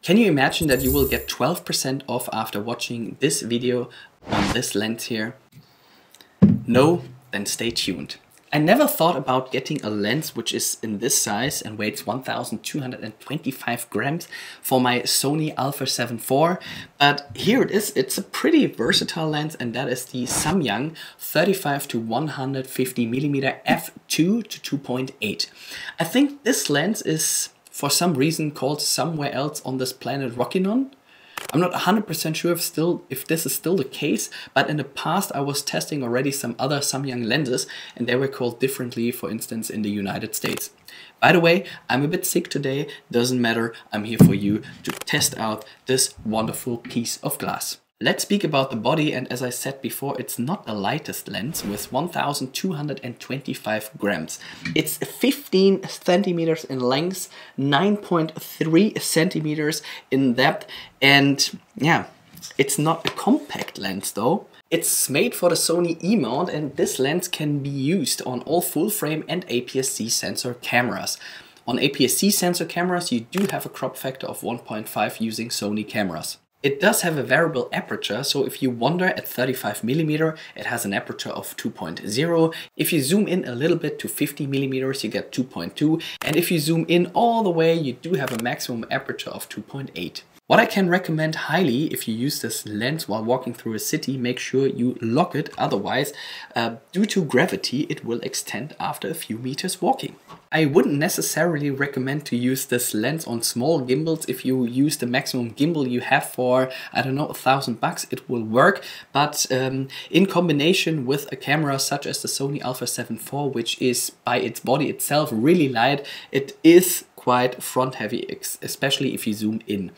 Can you imagine that you will get 12% off after watching this video on this lens here? No? Then stay tuned. I never thought about getting a lens which is in this size and weighs 1225 grams for my Sony Alpha 7 IV, but here it is. It's a pretty versatile lens, and that is the Samyang 35 to 150 millimeter f2 to 2.8. I think this lens is for some reason called somewhere else on this planet Rokinon. I'm not 100% sure if this is still the case, but in the past I was testing already some other Samyang lenses and they were called differently, for instance in the United States. By the way, I'm a bit sick today, doesn't matter, I'm here for you to test out this wonderful piece of glass. Let's speak about the body, and as I said before, it's not the lightest lens with 1225 grams. It's 15 centimeters in length, 9.3 centimeters in depth, and yeah, it's not a compact lens though. It's made for the Sony E-mount, and this lens can be used on all full frame and APS-C sensor cameras. On APS-C sensor cameras, you do have a crop factor of 1.5 using Sony cameras. It does have a variable aperture, so if you wander at 35mm, it has an aperture of 2.0. If you zoom in a little bit to 50mm, you get 2.2. And if you zoom in all the way, you do have a maximum aperture of 2.8. What I can recommend highly, if you use this lens while walking through a city, make sure you lock it, otherwise, due to gravity, it will extend after a few meters walking. I wouldn't necessarily recommend to use this lens on small gimbals. If you use the maximum gimbal you have for, I don't know, $1,000, it will work. But in combination with a camera such as the Sony Alpha 7 IV, which is by its body itself really light, it is quite front heavy, especially if you zoom in.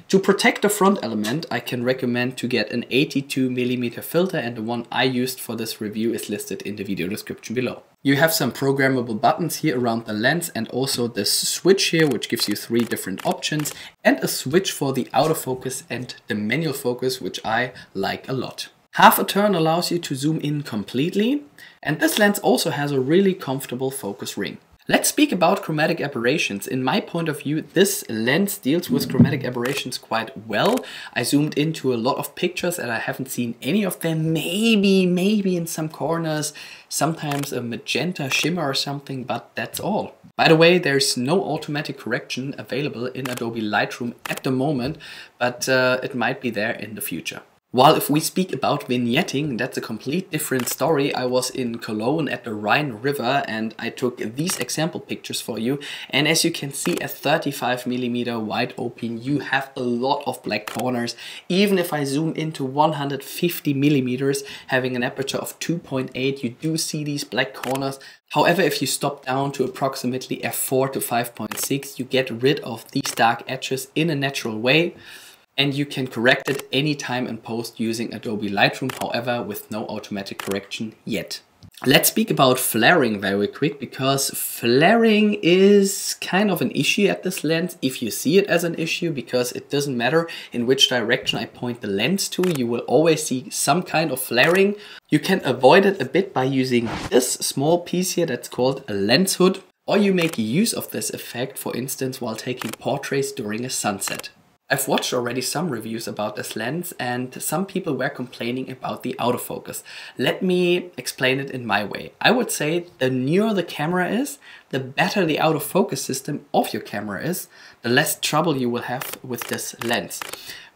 To protect the front element, I can recommend to get an 82mm filter, and the one I used for this review is listed in the video description below. You have some programmable buttons here around the lens, and also this switch here, which gives you 3 different options, and a switch for the autofocus and the manual focus, which I like a lot. Half a turn allows you to zoom in completely, and this lens also has a really comfortable focus ring. Let's speak about chromatic aberrations. In my point of view, this lens deals with chromatic aberrations quite well. I zoomed into a lot of pictures and I haven't seen any of them. Maybe in some corners, sometimes a magenta shimmer or something, but that's all. By the way, there's no automatic correction available in Adobe Lightroom at the moment, but it might be there in the future. While if we speak about vignetting, that's a complete different story. I was in Cologne at the Rhine River and I took these example pictures for you. And as you can see, at 35mm wide open, you have a lot of black corners. Even if I zoom into 150mm, having an aperture of 2.8, you do see these black corners. However, if you stop down to approximately f4 to 5.6, you get rid of these dark edges in a natural way. And you can correct it anytime in post using Adobe Lightroom, however, with no automatic correction yet. Let's speak about flaring very quick, because flaring is kind of an issue at this lens if you see it as an issue, because it doesn't matter in which direction I point the lens to, you will always see some kind of flaring. You can avoid it a bit by using this small piece here that's called a lens hood, or you make use of this effect, for instance, while taking portraits during a sunset. I've watched already some reviews about this lens and some people were complaining about the autofocus. Let me explain it in my way. I would say the newer the camera is, the better the autofocus system of your camera is, the less trouble you will have with this lens.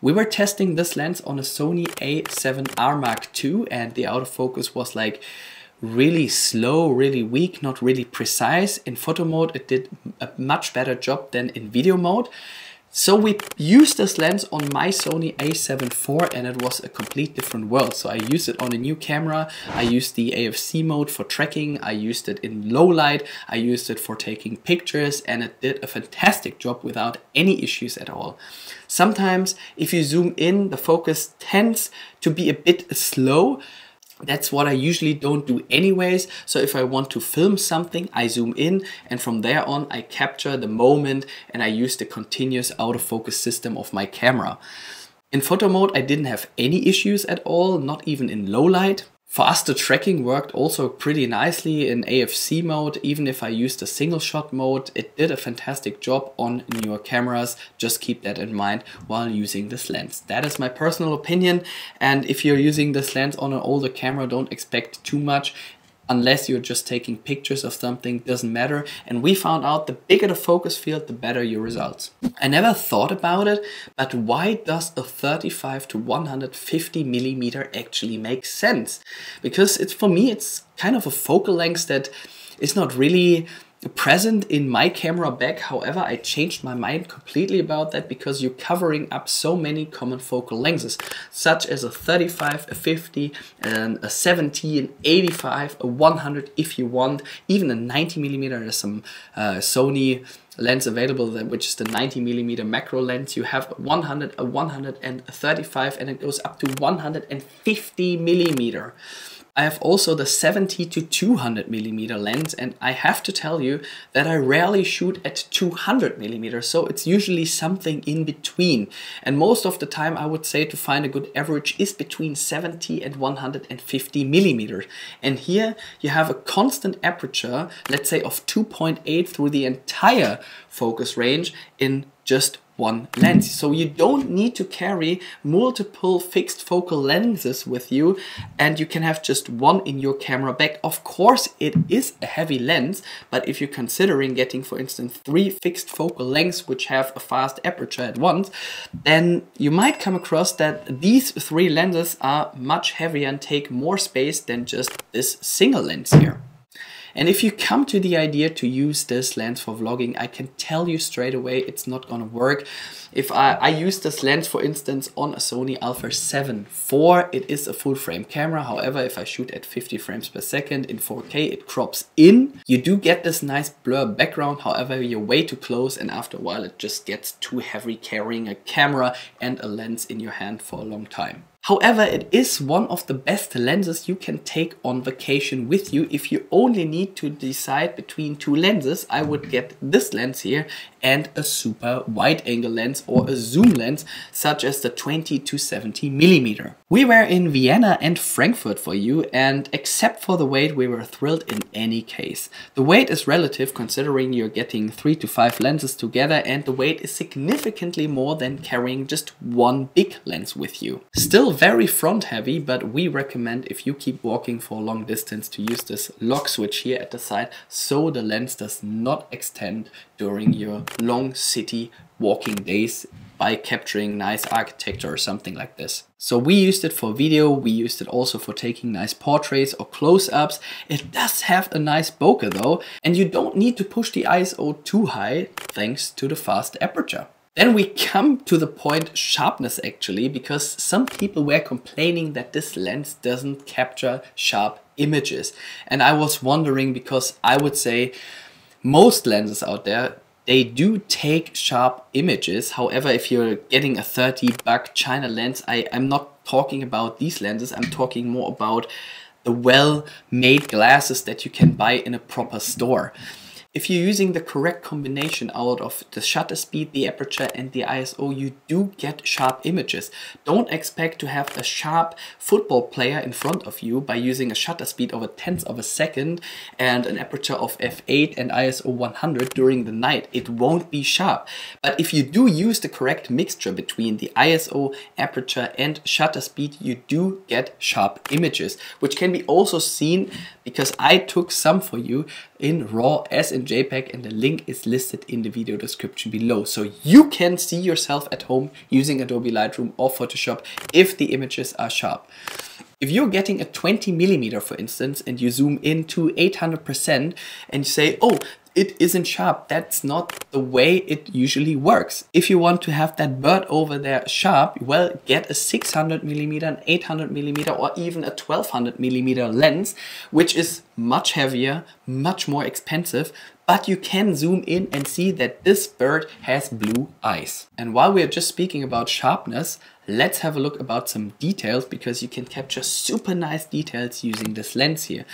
We were testing this lens on a Sony A7R Mark II and the autofocus was like really slow, really weak, not really precise. In photo mode it did a much better job than in video mode. So we used this lens on my Sony A7 IV and it was a complete different world. So I used it on a new camera, I used the AFC mode for tracking, I used it in low light, I used it for taking pictures, and it did a fantastic job without any issues at all. Sometimes if you zoom in, the focus tends to be a bit slow. That's what I usually don't do anyways. So if I want to film something, I zoom in and from there on I capture the moment and I use the continuous autofocus system of my camera. In photo mode I didn't have any issues at all, not even in low light. For us, the tracking worked also pretty nicely in AFC mode. Even if I used a single shot mode, it did a fantastic job on newer cameras. Just keep that in mind while using this lens. That is my personal opinion. And if you're using this lens on an older camera, don't expect too much. Unless you're just taking pictures of something, doesn't matter. And we found out the bigger the focus field, the better your results. I never thought about it, but why does a 35 to 150 millimeter actually make sense? Because for me, it's kind of a focal length that is not really present in my camera bag. However, I changed my mind completely about that because you're covering up so many common focal lengths, such as a 35, a 50, and a 70, an 85, a 100 if you want, even a 90 millimeter. There's some Sony lens available, which is the 90 millimeter macro lens. You have 100, a 135, and it goes up to 150 millimeter. I have also the 70 to 200 millimeter lens, and I have to tell you that I rarely shoot at 200 millimeters, so it's usually something in between. And most of the time I would say to find a good average is between 70 and 150 millimeters. And here you have a constant aperture, let's say of 2.8 through the entire focus range in just one lens. So you don't need to carry multiple fixed focal lenses with you, and you can have just one in your camera bag. Of course, it is a heavy lens, but if you're considering getting, for instance, 3 fixed focal lengths which have a fast aperture at once, then you might come across that these 3 lenses are much heavier and take more space than just this single lens here. And if you come to the idea to use this lens for vlogging, I can tell you straight away it's not gonna work. If I use this lens, for instance, on a Sony Alpha 7 IV, it is a full frame camera. However, if I shoot at 50 frames per second in 4K, it crops in. You do get this nice blur background. However, you're way too close, and after a while it just gets too heavy carrying a camera and a lens in your hand for a long time. However, it is one of the best lenses you can take on vacation with you. If you only need to decide between 2 lenses, I would get this lens here and a super wide angle lens or a zoom lens, such as the 20 to 70 millimeter. We were in Vienna and Frankfurt for you, and except for the weight, we were thrilled in any case. The weight is relative considering you're getting 3 to 5 lenses together, and the weight is significantly more than carrying just one big lens with you. Still very front heavy, but we recommend if you keep walking for a long distance to use this lock switch here at the side so the lens does not extend during your long city walking days by capturing nice architecture or something like this. So we used it for video, we used it also for taking nice portraits or close-ups. It does have a nice bokeh though, and you don't need to push the ISO too high thanks to the fast aperture. Then we come to the point sharpness actually, because some people were complaining that this lens doesn't capture sharp images. And I was wondering, because I would say most lenses out there, they do take sharp images. However, if you're getting a $30 China lens, I'm not talking about these lenses. I'm talking more about the well-made glasses that you can buy in a proper store. If you're using the correct combination out of the shutter speed, the aperture and the ISO, you do get sharp images. Don't expect to have a sharp football player in front of you by using a shutter speed of a tenth of a second and an aperture of f8 and ISO 100 during the night. It won't be sharp. But if you do use the correct mixture between the ISO, aperture and shutter speed, you do get sharp images, which can be also seen because I took some for you in RAW as in JPEG, and the link is listed in the video description below. So you can see yourself at home using Adobe Lightroom or Photoshop if the images are sharp. If you're getting a 20 millimeter, for instance, and you zoom in to 800% and you say, oh, it isn't sharp, that's not the way it usually works. If you want to have that bird over there sharp, well, get a 600 millimeter, an 800 millimeter, or even a 1200 millimeter lens, which is much heavier, much more expensive, but you can zoom in and see that this bird has blue eyes. And while we're just speaking about sharpness, let's have a look about some details, because you can capture super nice details using this lens here.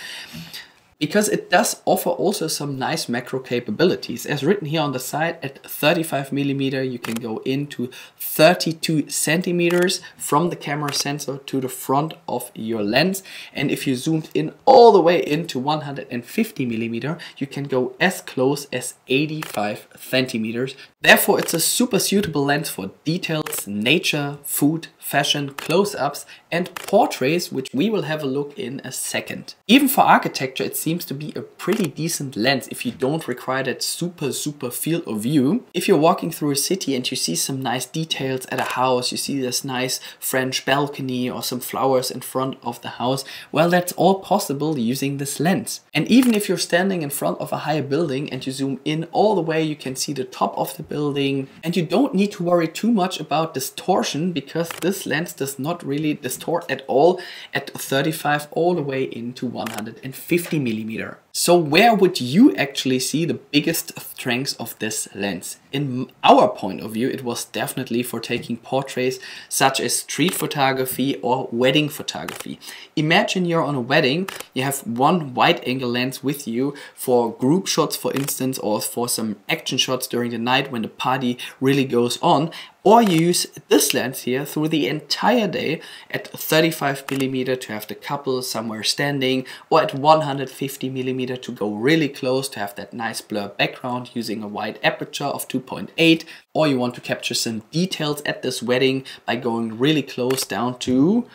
because it does offer also some nice macro capabilities. As written here on the side, at 35mm you can go into 32 centimeters from the camera sensor to the front of your lens, and if you zoomed in all the way into 150mm you can go as close as 85 centimeters. Therefore it's a super suitable lens for details, nature, food, fashion, close-ups and portraits, which we will have a look in a second. Even for architecture it seems to be a pretty decent lens if you don't require that super field of view. If you're walking through a city and you see some nice details at a house, you see this nice French balcony or some flowers in front of the house, well, that's all possible using this lens. And even if you're standing in front of a high building and you zoom in all the way, you can see the top of the building, and you don't need to worry too much about distortion because this lens does not really distort at all at 35 all the way into 150mm. So where would you actually see the biggest strengths of this lens? In our point of view, it was definitely for taking portraits such as street photography or wedding photography. Imagine you're on a wedding, you have one wide angle lens with you for group shots, for instance, or for some action shots during the night when the party really goes on. Or you use this lens here through the entire day at 35mm to have the couple somewhere standing, or at 150mm to go really close to have that nice blur background using a wide aperture of 2.8, or you want to capture some details at this wedding by going really close down to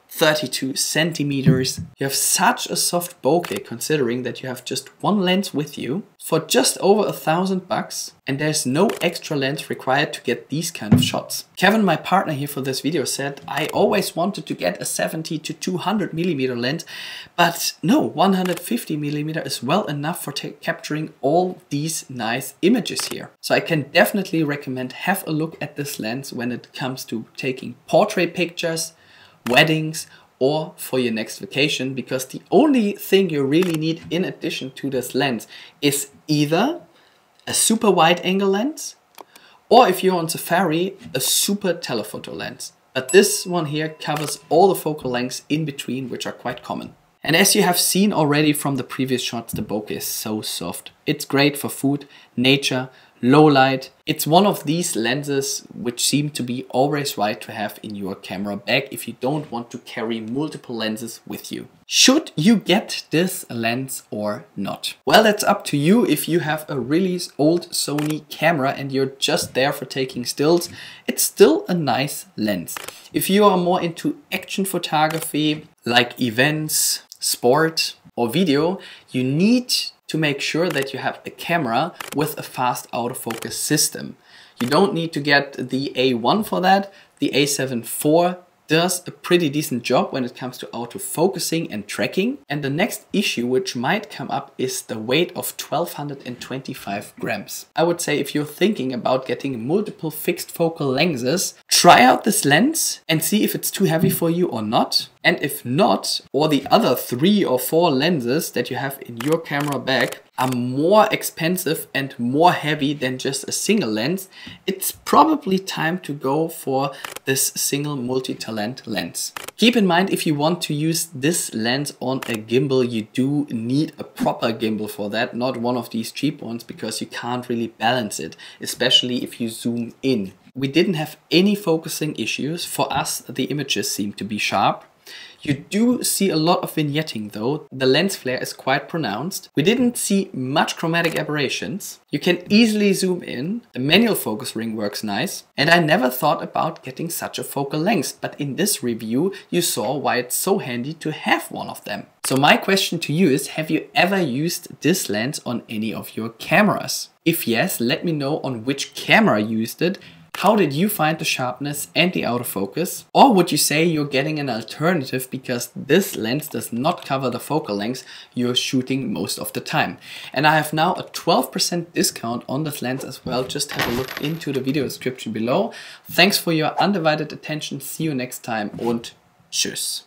32 centimeters. You have such a soft bokeh considering that you have just one lens with you for just over $1,000, and there's no extra lens required to get these kind of shots. Kevin, my partner here for this video, said I always wanted to get a 70 to 200mm lens, but no, 150mm is well enough for capturing all these nice images here. So I can definitely recommend have a look at this lens when it comes to taking portrait pictures, weddings, or for your next vacation, because the only thing you really need in addition to this lens is either a super wide angle lens, or if you're on safari, a super telephoto lens. But this one here covers all the focal lengths in between, which are quite common. And as you have seen already from the previous shots, the bokeh is so soft. It's great for food, nature, low light. It's one of these lenses which seem to be always right to have in your camera bag if you don't want to carry multiple lenses with you. Should you get this lens or not? Well, that's up to you. If you have a really old Sony camera and you're just there for taking stills, it's still a nice lens. If you are more into action photography, like events, sport or video, you need to make sure that you have a camera with a fast autofocus system. You don't need to get the A1 for that. The A7 IV does a pretty decent job when it comes to autofocusing and tracking. And the next issue which might come up is the weight of 1225 grams. I would say if you're thinking about getting multiple fixed focal lengths, try out this lens and see if it's too heavy for you or not. And if not, or the other 3 or 4 lenses that you have in your camera bag are more expensive and more heavy than just a single lens, it's probably time to go for this single multi-talent lens. Keep in mind, if you want to use this lens on a gimbal, you do need a proper gimbal for that, not one of these cheap ones, because you can't really balance it, especially if you zoom in. We didn't have any focusing issues. For us, the images seem to be sharp. You do see a lot of vignetting though. The lens flare is quite pronounced. We didn't see much chromatic aberrations. You can easily zoom in. The manual focus ring works nice. And I never thought about getting such a focal length, but in this review you saw why it's so handy to have one of them. So my question to you is, have you ever used this lens on any of your cameras? If yes, let me know on which camera you used it. How did you find the sharpness and the autofocus? Or would you say you're getting an alternative because this lens does not cover the focal lengths you're shooting most of the time? And I have now a 12% discount on this lens as well. Just have a look into the video description below. Thanks for your undivided attention. See you next time und tschüss.